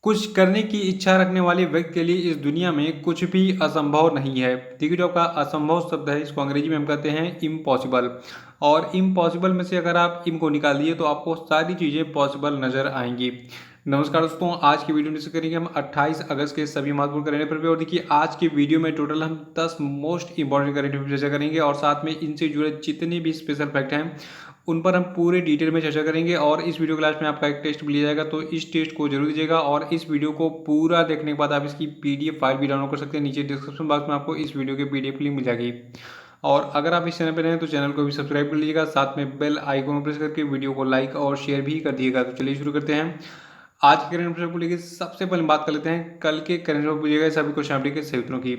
कुछ करने की इच्छा रखने वाले व्यक्ति के लिए इस दुनिया में कुछ भी असंभव नहीं है। देखिए, जो आपका असंभव शब्द है इसको अंग्रेजी में हम कहते हैं इम्पॉसिबल। और इम्पॉसिबल में से अगर आप इम को निकाल दिए तो आपको सारी चीज़ें पॉसिबल नज़र आएंगी। नमस्कार दोस्तों, आज की वीडियो में डिस्कस करेंगे हम 28 अगस्त के सभी महत्वपूर्ण करंट अफेयर पे। और देखिए, आज की वीडियो में टोटल हम 10 मोस्ट इंपॉर्टेंट करंट अफेयर चर्चा करेंगे और साथ में इनसे जुड़े जितने भी स्पेशल फैक्ट हैं उन पर हम पूरे डिटेल में चर्चा करेंगे। और इस वीडियो क्लास में आपका एक टेस्ट भी लिया जाएगा, तो इस टेस्ट को जरूर दीजिएगा। और इस वीडियो को पूरा देखने के बाद आप इसकी पीडीएफ फाइल भी डाउनलोड कर सकते हैं। नीचे डिस्क्रिप्शन बॉक्स में आपको इस वीडियो की पीडीएफ लिंक मिल जाएगी। और अगर आप इस चैनल पर हैं तो चैनल को भी सब्सक्राइब कर लीजिएगा, साथ में बेल आइकन प्रेस करके वीडियो को लाइक और शेयर भी कर दिएगा। तो चलिए शुरू करते हैं। आज के करंट अफेयर को लेकर सबसे पहले बात कर लेते हैं कल के करंट अफेयर पूछेगा सभी क्वेश्चन अपडेट के सही उत्तरों की।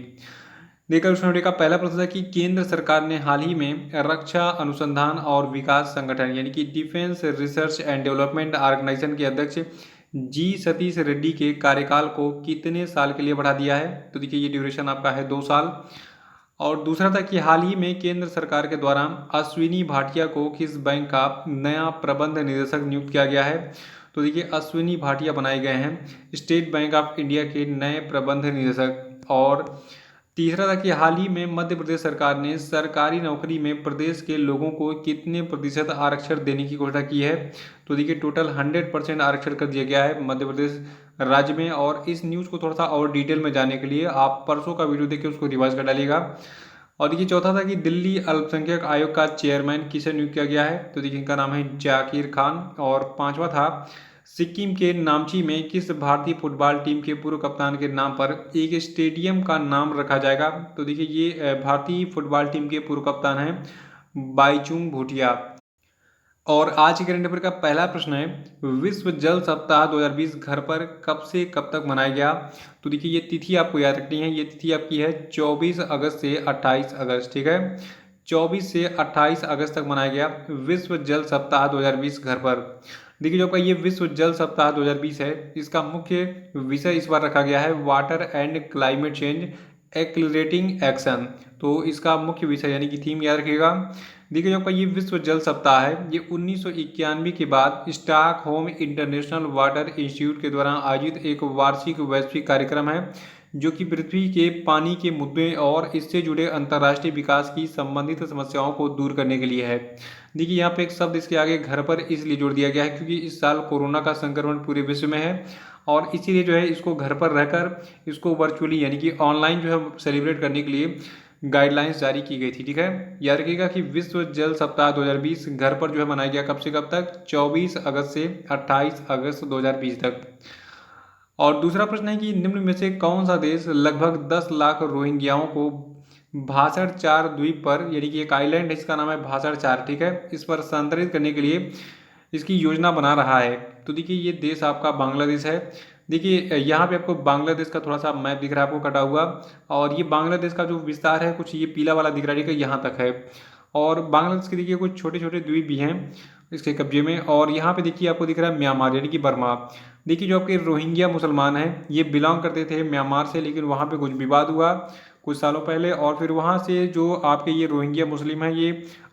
देखकर क्वेश्चन का पहला प्रश्न है कि केंद्र सरकार ने हाल ही में रक्षा अनुसंधान और विकास संगठन यानी कि defence research and development organisation के अध्यक्ष जी सतीश रेड्डी के कार्यकाल को कितने साल के लिए बढ़ा दिया है। तो देखिए, ये ड्यूरेशन आपका है 2 साल। और दूसरा था कि हाल ही में केंद्र सरकार के द्वारा अश्विनी भाटिया को किस बैंक का नया प्रबंध निदेशक नियुक्त किया गया है। तो देखिए, अश्विनी भाटिया बनाए गए हैं स्टेट बैंक ऑफ इंडिया के नए प्रबंध निदेशक। और तीसरा था कि हाल ही में मध्य प्रदेश सरकार ने सरकारी नौकरी में प्रदेश के लोगों को कितने प्रतिशत आरक्षण देने की घोषणा की है। तो देखिए, टोटल 100% आरक्षण कर दिया गया है मध्य प्रदेश राज्य में। और इस न्यूज़ को थोड़ा सा और डिटेल में जानने के लिए आप परसों का वीडियो देखिए, उसको रिवाइज कर डालिएगा। और देखिए, चौथा था कि दिल्ली अल्पसंख्यक आयोग का चेयरमैन किसे नियुक्त किया गया है। तो देखिए, इनका नाम है जाकिर खान। और पांचवा था सिक्किम के नामची में किस भारतीय फुटबॉल टीम के पूर्व कप्तान के नाम पर एक स्टेडियम का नाम रखा जाएगा। तो देखिए, ये भारतीय फुटबॉल टीम के पूर्व कप्तान हैं बाईचुंग भूटिया। और आज के करंट अफेयर का पहला प्रश्न है, विश्व जल सप्ताह 2020 घर पर कब से कब तक मनाया गया। तो देखिए, ये तिथि आपको याद रखनी है। ये तिथि आपकी है 24 अगस्त से 28 अगस्त। ठीक है, 24 से 28 अगस्त तक मनाया गया विश्व जल सप्ताह 2020 घर पर। देखिए, जो आपका ये विश्व जल सप्ताह 2020 है, इसका मुख्य विषय इस बार रखा गया है water and climate change accelerating action. तो इसका मुख्य विषय यानी कि थीम याद रखिएगा। देखिए, जो आपका ये विश्व जल सप्ताह है, ये 1991 के बाद स्टॉकहोम इंटरनेशनल वाटर इंस्टीट्यूट के द्वारा आयोजित एक वार्षिक वैश्विक कार्यक्रम है जो कि पृथ्वी के पानी के मुद्दे और इससे जुड़े अंतर्राष्ट्रीय विकास की संबंधित समस्याओं को दूर करने के लिए है। देखिए, यहाँ पे एक शब्द इसके आगे घर पर इसलिए जोड़ दिया गया है क्योंकि इस साल कोरोना का संक्रमण पूरे विश्व में है और इसीलिए जो है इसको घर पर रहकर इसको वर्चुअली यानी कि ऑनलाइन जो है सेलिब्रेट करने के लिए गाइडलाइंस जारी की गई थी। ठीक है, याद रखिएगा कि विश्व जल सप्ताह 2020 घर पर जो है मनाया गया कब से कब तक, 24 अगस्त से 28 अगस्त 2020 तक। और दूसरा प्रश्न है कि निम्न में से कौन सा देश लगभग 10 लाख रोहिंग्याओं को भाषण 4 द्वीप पर यानी कि एक आइलैंड है, इसका नाम है भाषण 4। ठीक है, इस पर स्थानांतरित करने के लिए इसकी योजना बना रहा है। तो देखिए, ये देश आपका बांग्लादेश है। देखिए, यहाँ पे आपको बांग्लादेश का थोड़ा सा मैप दिख रहा है आपको कटा हुआ। और ये बांग्लादेश का जो विस्तार है कुछ ये पीला वाला दिख रहा है, ठीक है, यहाँ तक है। और बांग्लादेश के देखिए कुछ छोटे छोटे द्वीप भी हैं इसके कब्जे में। और यहाँ पे देखिए आपको दिख रहा है म्यांमार यानी कि बर्मा। देखिए, जो आपके रोहिंग्या मुसलमान हैं ये बिलोंग करते थे म्यांमार से, लेकिन वहाँ पे कुछ विवाद हुआ कुछ सालों पहले और फिर वहाँ से जो आपके ये रोहिंग्या मुस्लिम हैं ये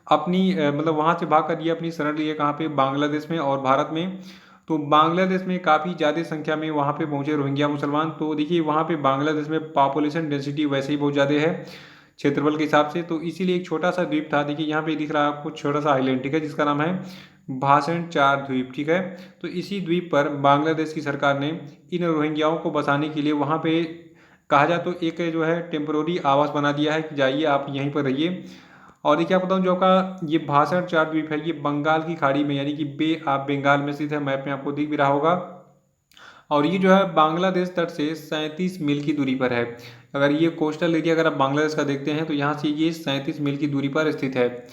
अपनी मतलब वहाँ से भाग कर ये अपनी शरण लिए कहाँ पे, बांग्लादेश में और भारत में। तो बांग्लादेश में काफ़ी ज़्यादा संख्या में वहाँ पे पहुँचे रोहिंग्या मुसलमान। तो देखिए, वहाँ पे बांग्लादेश में पॉपुलेशन डेंसिटी वैसे ही बहुत ज़्यादा है क्षेत्रफल के हिसाब से, तो इसीलिए एक छोटा सा द्वीप था। देखिए, यहाँ पे दिख रहा है आपको छोटा सा आइलैंड, ठीक है, जिसका नाम है भाषण 4 द्वीप। ठीक है, तो इसी द्वीप पर बांग्लादेश की सरकार ने इन रोहिंग्याओं को बसाने के लिए वहाँ पे कहा जाए तो एक जो है टेम्पोररी आवास बना दिया है कि जाइए आप यहीं पर रहिए। और ये क्या बताऊँ, जो आपका ये भाषण 4 द्वीप है ये बंगाल की खाड़ी में यानी कि बे ऑफ बंगाल में स्थित है। मैप में आपको दिख भी रहा होगा। और ये जो है बांग्लादेश तट से 37 मील की दूरी पर है। अगर ये कोस्टल एरिया अगर आप बांग्लादेश का देखते हैं तो यहाँ से ये 37 मील की दूरी पर स्थित है।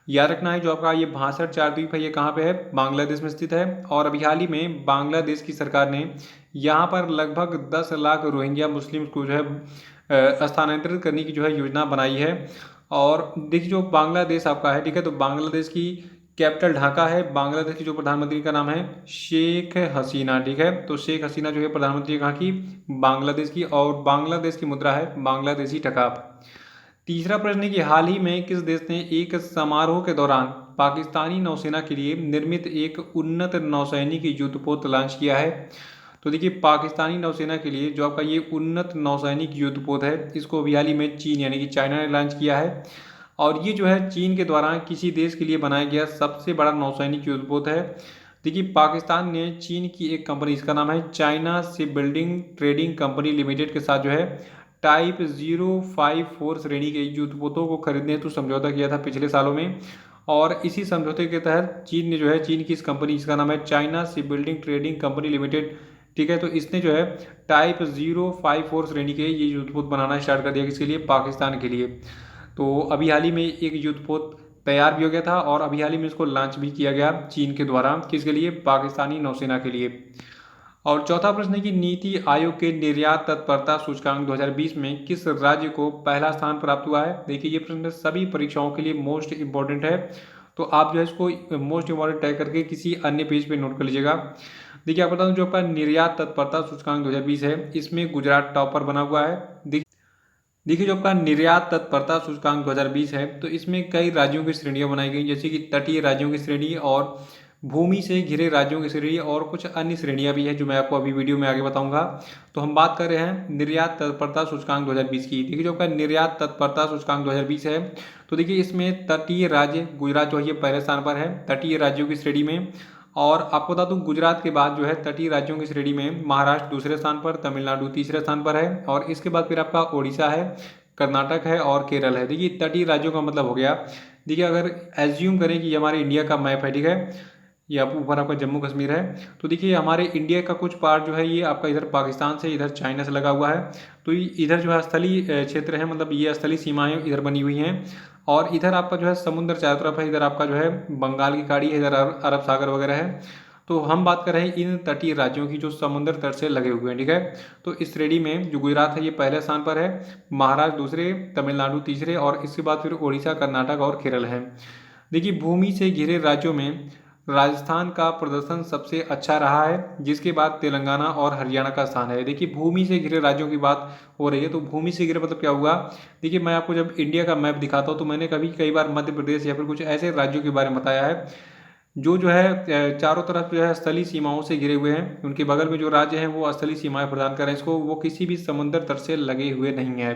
याद रखना है, जो आपका ये भाषण 4 द्वीप है ये कहाँ पे है, बांग्लादेश में स्थित है। और अभी हाल ही में बांग्लादेश की सरकार ने यहाँ पर लगभग 10 लाख रोहिंग्या मुस्लिम को जो है स्थानांतरित करने की जो है योजना बनाई है। और देखिए, जो बांग्लादेश आपका है, ठीक है, तो बांग्लादेश की कैपिटल ढाका है। बांग्लादेश की जो प्रधानमंत्री का नाम है शेख हसीना। ठीक है, तो शेख हसीना जो है प्रधानमंत्री कहाँ की, बांग्लादेश की। और बांग्लादेश की मुद्रा है बांग्लादेशी टका। तीसरा प्रश्न है कि हाल ही में किस देश ने एक समारोह के दौरान पाकिस्तानी नौसेना के लिए निर्मित एक उन्नत नौसैनिक युद्धपोत लॉन्च किया है। तो देखिए पाकिस्तानी नौसेना के लिए जो आपका ये उन्नत नौसैनिक युद्धपोत है, इसको अभी हाल ही में चीन यानी कि चाइना ने लॉन्च किया है। और ये जो है चीन के द्वारा किसी देश के लिए बनाया गया सबसे बड़ा नौसैनिक युद्धपोत है। देखिए पाकिस्तान ने चीन की एक कंपनी, इसका नाम है China ship building trading company limited के साथ जो है टाइप 054 श्रेणी के युद्धपोतों को खरीदने हेतु समझौता किया था पिछले सालों में। और इसी समझौते के तहत चीन ने जो है, चीन की इस कंपनी, इसका नाम है China ship building trading company limited, ठीक है, तो इसने जो है टाइप 054 श्रेणी के ये युद्धपोत बनाना स्टार्ट कर दिया, किसके लिए? पाकिस्तान के लिए। तो अभी हाल ही में एक युद्धपोत तैयार भी हो गया था और अभी हाल ही में इसको लॉन्च भी किया गया चीन के द्वारा, किसके लिए? पाकिस्तानी नौसेना के लिए। और चौथा प्रश्न है कि नीति आयोग के निर्यात तत्परता सूचकांक 2020 में किस राज्य को पहला स्थान प्राप्त हुआ है? देखिए ये प्रश्न सभी परीक्षाओं के लिए मोस्ट इंपॉर्टेंट है, तो आप जो है इसको मोस्ट इंपॉर्टेंट टैग करके किसी अन्य पेज पे नोट कर लीजिएगा। देखिए आप बता दूं, जो आपका निर्यात तत्परता सूचकांक 2020 है, इसमें गुजरात टॉपर बना हुआ है। देखिए जो आपका निर्यात तत्परता सूचकांक 2020 है, तो इसमें कई राज्यों की श्रेणियां बनाई गई, जैसे कि तटीय राज्यों की श्रेणी और भूमि से घिरे राज्यों की श्रेणी और कुछ अन्य श्रेणियां भी हैं, जो मैं आपको अभी वीडियो में आगे बताऊंगा। तो हम बात कर रहे हैं निर्यात तत्परता सूचकांक 2020 की। देखिए जो आपका निर्यात तत्परता सूचकांक 2020 है, तो देखिए इसमें तटीय राज्य गुजरात जो है ये पहले स्थान पर है तटीय राज्यों की श्रेणी में। और आपको बता दूं, गुजरात के बाद जो है तटीय राज्यों की श्रेणी में महाराष्ट्र दूसरे स्थान पर, तमिलनाडु तीसरे स्थान पर है, और इसके बाद फिर आपका ओडिशा है, कर्नाटक है और केरल है। देखिए तटीय राज्यों का मतलब हो गया, देखिए अगर एज्यूम करें कि ये हमारे इंडिया का मैप है, ठीक है, ये आप ऊपर आपका जम्मू कश्मीर है, तो देखिए हमारे इंडिया का कुछ पार्ट जो है ये आपका इधर पाकिस्तान से, इधर चाइना से लगा हुआ है। तो इधर जो है स्थलीय क्षेत्र है, मतलब ये स्थलीय सीमाएं इधर बनी हुई हैं, और इधर आपका जो है समुद्र चारों तरफ है, इधर आपका जो है बंगाल की खाड़ी है, इधर अरब सागर वगैरह है। तो हम बात कर रहे हैं इन तटीय राज्यों की जो समुद्र तट से लगे हुए हैं, ठीक है। तो इस श्रेणी में जो गुजरात है ये पहले स्थान पर है, महाराष्ट्र दूसरे, तमिलनाडु तीसरे, और इसके बाद फिर ओडिशा, कर्नाटक और केरल है। देखिए भूमि से घिरे राज्यों में राजस्थान का प्रदर्शन सबसे अच्छा रहा है, जिसके बाद तेलंगाना और हरियाणा का स्थान है। देखिए भूमि से घिरे राज्यों की बात हो रही है, तो भूमि से घिरे मतलब क्या हुआ? देखिए मैं आपको जब इंडिया का मैप दिखाता हूँ, तो मैंने कई बार मध्य प्रदेश या फिर कुछ ऐसे राज्यों के बारे में बताया है जो है चारों तरफ जो है स्थलीय सीमाओं से घिरे हुए हैं, उनके बगल में जो राज्य हैं वो स्थलीय सीमाएं प्रदान कर रहे हैं इसको, वो किसी भी समुद्र तट से लगे हुए नहीं है।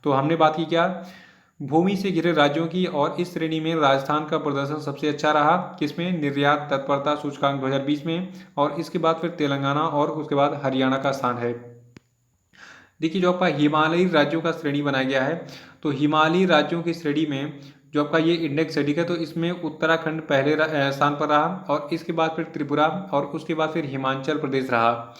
तो हमने बात की क्या? भूमि से घिरे राज्यों की, और इस श्रेणी में राजस्थान का प्रदर्शन सबसे अच्छा रहा, किसमें? निर्यात तत्परता सूचकांक 2020 में, और इसके बाद फिर तेलंगाना और उसके बाद हरियाणा का स्थान है। देखिए जो आपका हिमालयी राज्यों का श्रेणी बनाया गया है, तो हिमालयी राज्यों की श्रेणी में जो आपका ये इंडेक्स है, ठीक है, तो इसमें उत्तराखंड पहले स्थान पर रहा, और इसके बाद फिर त्रिपुरा, और उसके बाद फिर हिमाचल प्रदेश रहा,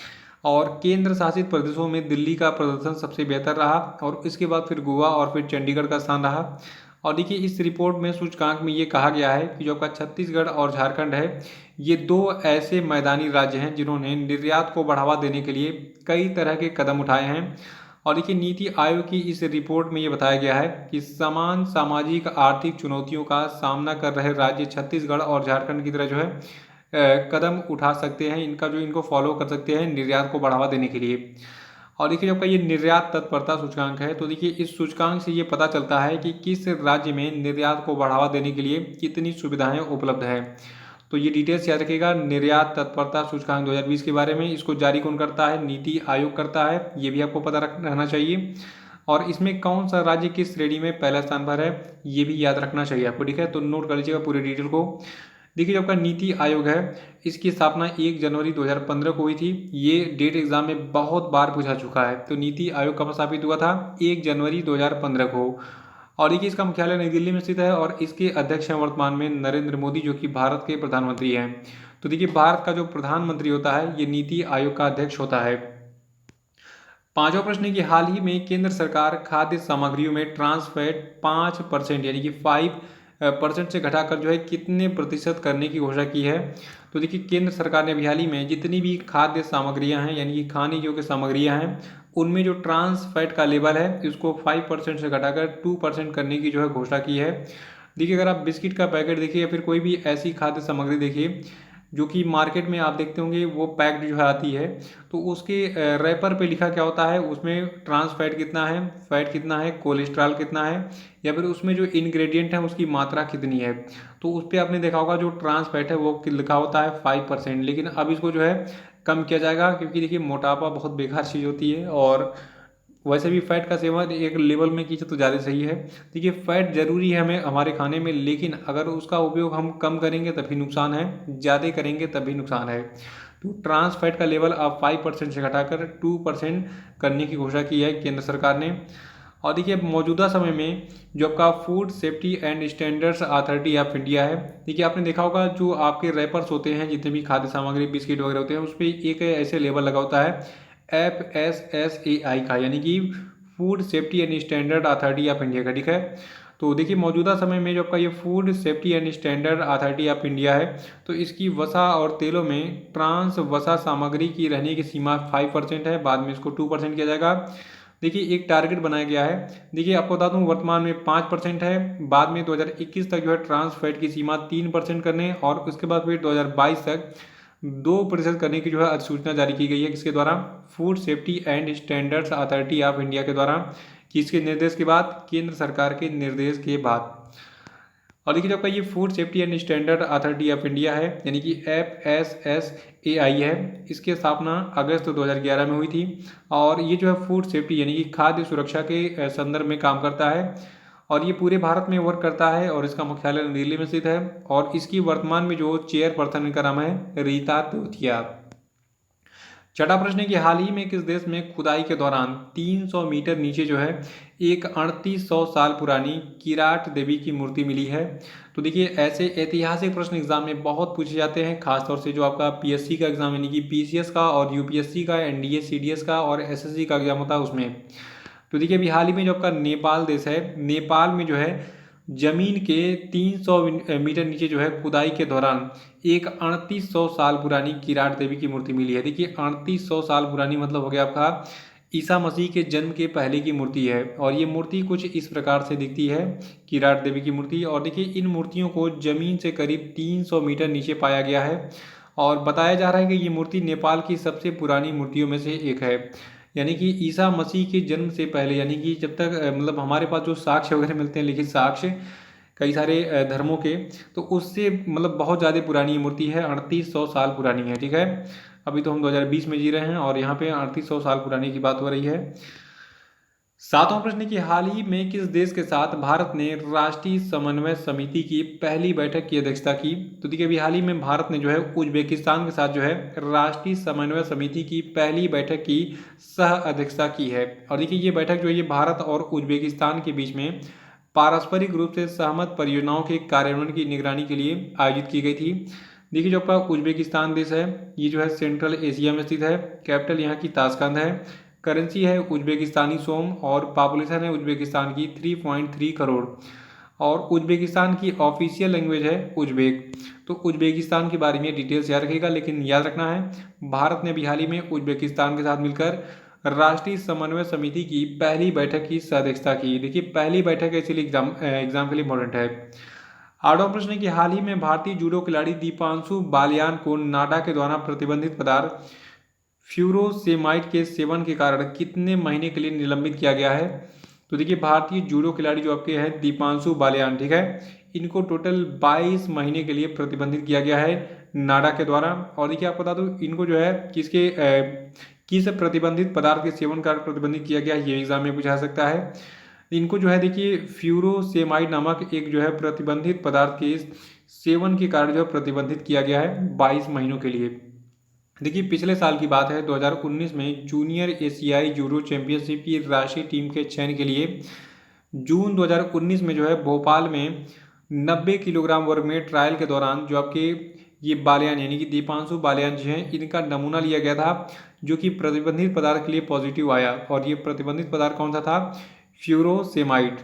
और केंद्र शासित प्रदेशों में दिल्ली का प्रदर्शन सबसे बेहतर रहा, और इसके बाद फिर गोवा और फिर चंडीगढ़ का स्थान रहा। और देखिए इस रिपोर्ट में सूचकांक में ये कहा गया है कि जो आपका छत्तीसगढ़ और झारखंड है, ये दो ऐसे मैदानी राज्य हैं जिन्होंने निर्यात को बढ़ावा देने के लिए कई तरह के कदम उठाए हैं। और देखिए नीति आयोग की इस रिपोर्ट में ये बताया गया है कि समान सामाजिक आर्थिक चुनौतियों का सामना कर रहे राज्य छत्तीसगढ़ और झारखंड की तरह जो है कदम उठा सकते हैं, इनको फॉलो कर सकते हैं निर्यात को बढ़ावा देने के लिए। और देखिए जब का ये निर्यात तत्परता सूचकांक है, तो देखिए इस सूचकांक से ये पता चलता है कि किस राज्य में निर्यात को बढ़ावा देने के लिए कितनी सुविधाएं उपलब्ध है। तो ये डिटेल्स याद रखिएगा, निर्यात तत्परता सूचकांक 2020 के बारे में। इसको जारी कौन करता है? नीति आयोग करता है, ये भी आपको पता रहना चाहिए। और इसमें कौन सा राज्य किस श्रेणी में पहला स्थान पर है, ये भी याद रखना चाहिए आपको, ठीक है। तो नोट कर लीजिएगा पूरी डिटेल को। देखिए जो आपका नीति आयोग है, इसकी स्थापना 1 जनवरी 2015 को हुई थी। ये डेट एग्जाम में बहुत बार पूछा चुका है। तो नीति आयोग कब स्थापित हुआ था? 1 जनवरी 2015 को। और देखिए इसका मुख्यालय नई दिल्ली में स्थित है, और इसके अध्यक्ष हैं वर्तमान में नरेंद्र मोदी, जो कि भारत के प्रधानमंत्री हैं। तो देखिए भारत का जो प्रधानमंत्री होता है, ये नीति आयोग का अध्यक्ष होता है। पांचवा प्रश्न है कि हाल ही में केंद्र सरकार खाद्य सामग्रियों में ट्रांस फैट 5% यानी कि 5% से घटाकर जो है कितने प्रतिशत करने की घोषणा की है? तो देखिए केंद्र सरकार ने अभी हाल ही में जितनी भी खाद्य सामग्रियां हैं, यानी कि खाने योग्य सामग्रियां हैं, उनमें जो ट्रांस फैट का लेवल है, इसको 5% से घटाकर 2% करने की जो है घोषणा की है। देखिए अगर आप बिस्किट का पैकेट देखिए या फिर कोई भी ऐसी खाद्य सामग्री देखिए जो कि मार्केट में आप देखते होंगे वो पैक्ड जो है आती है, तो उसके रैपर पे लिखा क्या होता है, उसमें ट्रांस फैट कितना है, कोलेस्ट्रॉल कितना है, या फिर उसमें जो इंग्रेडिएंट है उसकी मात्रा कितनी है। तो उस पर आपने देखा होगा जो ट्रांस फैट है वो लिखा होता है 5%, लेकिन अब इसको जो है कम किया जाएगा, क्योंकि देखिए मोटापा बहुत बेकार चीज़ होती है और वैसे भी फैट का सेवन एक लेवल में कीजिए तो ज़्यादा सही है। देखिए फैट ज़रूरी है हमें हमारे खाने में, लेकिन अगर उसका उपयोग हम कम करेंगे तभी नुकसान है, ज़्यादा करेंगे तभी नुकसान है। तो ट्रांस फैट का लेवल अब 5% से घटाकर 2% करने की घोषणा की है केंद्र सरकार ने। और देखिए मौजूदा समय में जो आपका food safety and standards authority of India है, देखिए आपने देखा होगा जो आपके रैपर्स होते हैं, जितने भी खाद्य सामग्री बिस्किट वगैरह होते हैं, उस पर एक ऐसे लेबल लगा होता है FSSAI का, यानी कि food safety and standard authority of India का, ठीक है। तो देखिए मौजूदा समय में जो आपका ये food safety and standard authority of India है, तो इसकी वसा और तेलों में ट्रांस वसा सामग्री की रहने की सीमा 5% है, बाद में इसको 2% किया जाएगा। देखिए एक टारगेट बनाया गया है। देखिए आपको बता दूं वर्तमान में 5% है, बाद में 2021 तक जो है ट्रांस फैट की सीमा 3% करने, और उसके बाद फिर 2022 तक 2% करने की जो है अधिसूचना जारी की गई है, किसके द्वारा, food safety and standards authority of India के द्वारा। किसके निर्देश के बाद, केंद्र सरकार के निर्देश के बाद। और देखिए जो आपका ये food safety and standard authority of India है, यानी कि FSSAI है, इसकी स्थापना अगस्त 2011 में हुई थी। और ये जो है फूड सेफ्टी यानी कि खाद्य सुरक्षा के संदर्भ में काम करता है, और ये पूरे भारत में वर्क करता है, और इसका मुख्यालय नई दिल्ली में स्थित है। और इसकी वर्तमान में जो चेयरपर्सन, इनका नाम है रीता तोतिया। छठा प्रश्न है कि हाल ही में किस देश में खुदाई के दौरान 300 मीटर नीचे जो है एक 3800 साल पुरानी किराट देवी की मूर्ति मिली है। तो देखिए ऐसे ऐतिहासिक प्रश्न एग्जाम में बहुत पूछे जाते हैं, खासतौर से जो आपका PSC का एग्जाम यानी कि PCS का, और UPSC का, NDA CDS का और SSC का एग्जाम होता है उसमें। तो देखिए अभी हाल ही में जो आपका नेपाल देश है, नेपाल में जो है जमीन के 300 मीटर नीचे जो है खुदाई के दौरान एक 3800 साल पुरानी किराट देवी की मूर्ति मिली है। देखिए 3800 साल पुरानी मतलब हो गया आपका ईसा मसीह के जन्म के पहले की मूर्ति है, और ये मूर्ति कुछ इस प्रकार से दिखती है, किराट देवी की मूर्ति। और देखिए इन मूर्तियों को जमीन से करीब 300 मीटर नीचे पाया गया है, और बताया जा रहा है कि ये मूर्ति नेपाल की सबसे पुरानी मूर्तियों में से एक है। यानी कि ईसा मसीह के जन्म से पहले, यानी कि जब तक मतलब हमारे पास जो साक्ष्य वगैरह मिलते हैं, लिखित साक्ष्य कई सारे धर्मों के, तो उससे मतलब बहुत ज़्यादा पुरानी मूर्ति है, 3800 साल पुरानी है, ठीक है। अभी तो हम 2020 में जी रहे हैं और यहाँ पे 3800 साल पुरानी की बात हो रही है। सातवां प्रश्न कि हाल ही में किस देश के साथ भारत ने राष्ट्रीय समन्वय समिति की पहली बैठक की अध्यक्षता की। तो देखिए अभी हाल ही में भारत ने जो है उज्बेकिस्तान के साथ जो है राष्ट्रीय समन्वय समिति की पहली बैठक की सह अध्यक्षता की है। और देखिए ये बैठक जो है ये भारत और उज्बेकिस्तान के बीच में पारस्परिक रूप से सहमत परियोजनाओं के कार्यान्वयन की निगरानी के लिए आयोजित की गई थी। देखिए जो आपका उज्बेकिस्तान देश है, ये जो है सेंट्रल एशिया में स्थित है, कैपिटल यहाँ की ताशकंद है, करेंसी है उज्बेकिस्तानी सोम, और पॉपुलेशन है उज्बेकिस्तान की 3.3 करोड़, और उज्बेकिस्तान की ऑफिशियल लैंग्वेज है उज्बेक। तो उज्बेकिस्तान के बारे में डिटेल्स याद रखिएगा, लेकिन याद रखना है भारत ने भी हाल ही में उज्बेकिस्तान के साथ मिलकर राष्ट्रीय समन्वय समिति की पहली बैठक की अध्यक्षता की। देखिए पहली बैठक है, इसलिए एग्जाम के लिए इम्पोर्टेंट है। आठवां प्रश्न है कि हाल ही में भारतीय जूडो खिलाड़ी दीपांशु बालियान को नाडा के द्वारा प्रतिबंधित पदार्थ फ्यूरोसेमाइड के सेवन के कारण कितने महीने के लिए निलंबित किया गया है। तो देखिए भारतीय जूडो खिलाड़ी जो आपके हैं दीपांशु बालियान, ठीक है, इनको टोटल 22 महीने के लिए प्रतिबंधित किया गया है नाडा के द्वारा। और देखिए आपको बता दूं इनको जो है किस प्रतिबंधित पदार्थ के सेवन का प्रतिबंधित किया गया है, ये एग्जाम में पूछा सकता है। इनको जो है देखिए फ्यूरोसेमाइड नामक एक जो है प्रतिबंधित पदार्थ के सेवन के कारण जो है प्रतिबंधित किया गया है 22 महीनों के लिए। देखिए पिछले साल की बात है, 2019 में जूनियर एशियाई जूडो चैंपियनशिप की राष्ट्रीय टीम के चयन के लिए जून 2019 में जो है भोपाल में 90 किलोग्राम वर्ग में ट्रायल के दौरान जो आपके ये बालियान यानी कि दीपांशु बालियान जी हैं, इनका नमूना लिया गया था, जो कि प्रतिबंधित पदार्थ के लिए पॉजिटिव आया। और ये प्रतिबंधित पदार्थ कौन सा था, फ्यूरोसेमाइड।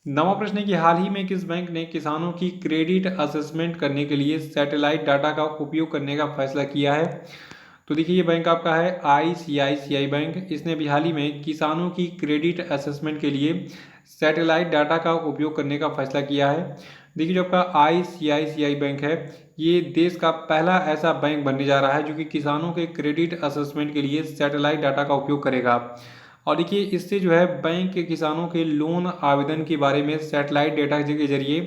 नवा प्रश्न है कि हाल ही में किस बैंक ने किसानों की क्रेडिट असेसमेंट करने के लिए सैटेलाइट डाटा का उपयोग करने का फैसला किया है। तो देखिए ये बैंक आपका है ICICI बैंक। इसने भी हाल ही में किसानों की क्रेडिट असेसमेंट के लिए सैटेलाइट डाटा का उपयोग करने का फैसला किया है। देखिए जो आपका ICICI बैंक है, ये देश का पहला ऐसा बैंक बनने जा रहा है जो कि किसानों के क्रेडिट असेसमेंट के लिए सैटेलाइट डाटा का उपयोग करेगा। और देखिए इससे जो है बैंक के किसानों के लोन आवेदन के बारे में सैटेलाइट डेटा के जरिए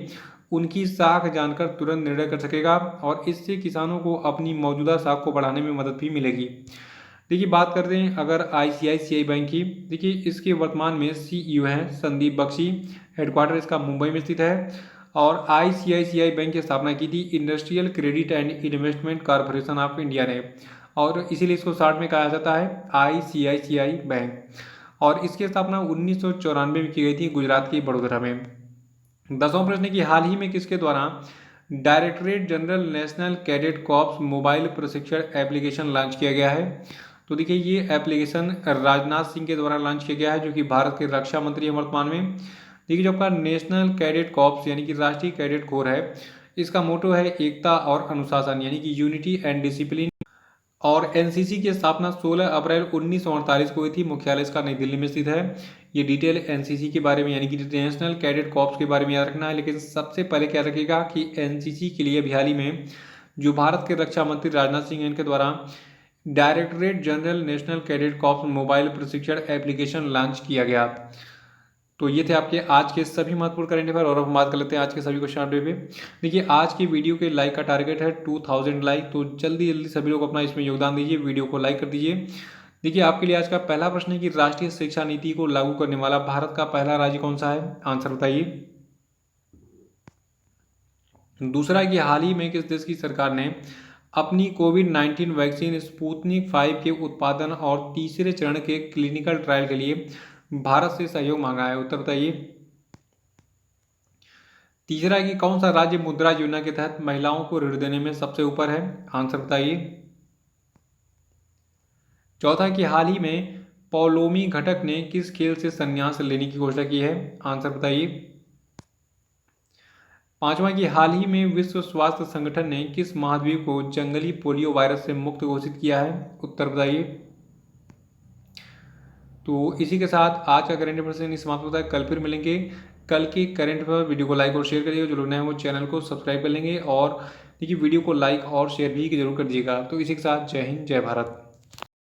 उनकी साख जानकर तुरंत निर्णय कर सकेगा और इससे किसानों को अपनी मौजूदा साख को बढ़ाने में मदद भी मिलेगी। देखिए बात करते हैं अगर आईसीआईसीआई बैंक की। देखिए इसके वर्तमान में सीईओ हैं संदीप बख्शी, हेडक्वार्टर इसका मुंबई में स्थित है और आईसीआईसीआई बैंक की स्थापना की थी industrial credit and investment corporation of India ने और इसीलिए इसको शॉर्ट में कहा जाता है आईसीआईसीआई बैंक। और इसकी स्थापना 1994 में की गई थी गुजरात के बड़ोदरा में। 10वां प्रश्न की हाल ही में किसके द्वारा directorate general national cadet corps mobile प्रशिक्षण एप्लीकेशन लॉन्च किया गया है। तो देखिए ये एप्लीकेशन राजनाथ सिंह के द्वारा लॉन्च किया गया है जो कि भारत के रक्षा मंत्री हैं वर्तमान में। देखिए जो आपका नेशनल कैडेट कॉर्प्स यानी कि राष्ट्रीय कैडेट कोर है, इसका मोटो है एकता और अनुशासन यानी कि यूनिटी एंड डिसिप्लिन। और एनसीसी की स्थापना 16 अप्रैल 1948 को हुई थी, मुख्यालय इसका नई दिल्ली में स्थित है। ये डिटेल एनसीसी के बारे में यानी कि नेशनल कैडेट कॉर्प्स के बारे में याद रखना है। लेकिन सबसे पहले क्या रखिएगा कि एनसीसी के लिए अभी हाल ही में जो भारत के रक्षा मंत्री राजनाथ सिंह इनके द्वारा directorate general national cadet corps mobile प्रशिक्षण एप्लीकेशन लॉन्च किया गया। तो ये थे आपके आज के सभी महत्वपूर्ण करंट अफेयर और अब हम बात कर लेते हैं आज के सभी क्वेश्चन अपडेट पे। देखिए आज की वीडियो के लाइक का टारगेट है 2000 लाइक, तो जल्दी जल्दी सभी लोग अपना इसमें योगदान दीजिए, वीडियो को लाइक कर दीजिए। देखिए आपके लिए आज का पहला प्रश्न है कि राष्ट्रीय शिक्षा नीति को लागू करने वाला भारत का पहला राज्य कौन सा है, आंसर बताइए। दूसरा है कि हाल ही में किस देश की सरकार ने अपनी कोविड-19 वैक्सीन स्पुतनिक 5 के उत्पादन और तीसरे चरण के क्लिनिकल ट्रायल के लिए भारत से सहयोग मांगा है, उत्तर बताइए। तीसरा है कि कौन सा राज्य मुद्रा योजना के तहत महिलाओं को ऋण देने में सबसे ऊपर है, आंसर बताइए। चौथा कि हाल ही में पौलोमी घटक ने किस खेल से संन्यास लेने की घोषणा की है, आंसर बताइए। पांचवा कि हाल ही में विश्व स्वास्थ्य संगठन ने किस महाद्वीप को जंगली पोलियो वायरस से मुक्त घोषित किया है, उत्तर बताइए। तो इसी के साथ आज का करंट अफेयर समाप्त होता है। कल फिर मिलेंगे। कल के करंट अफेयर वीडियो को लाइक और शेयर करिएगा, जो लोग नए हैं वो चैनल को सब्सक्राइब कर लेंगे और देखिए वीडियो को लाइक और शेयर भी जरूर कर दीजिएगा। तो इसी के साथ जय हिंद जय भारत।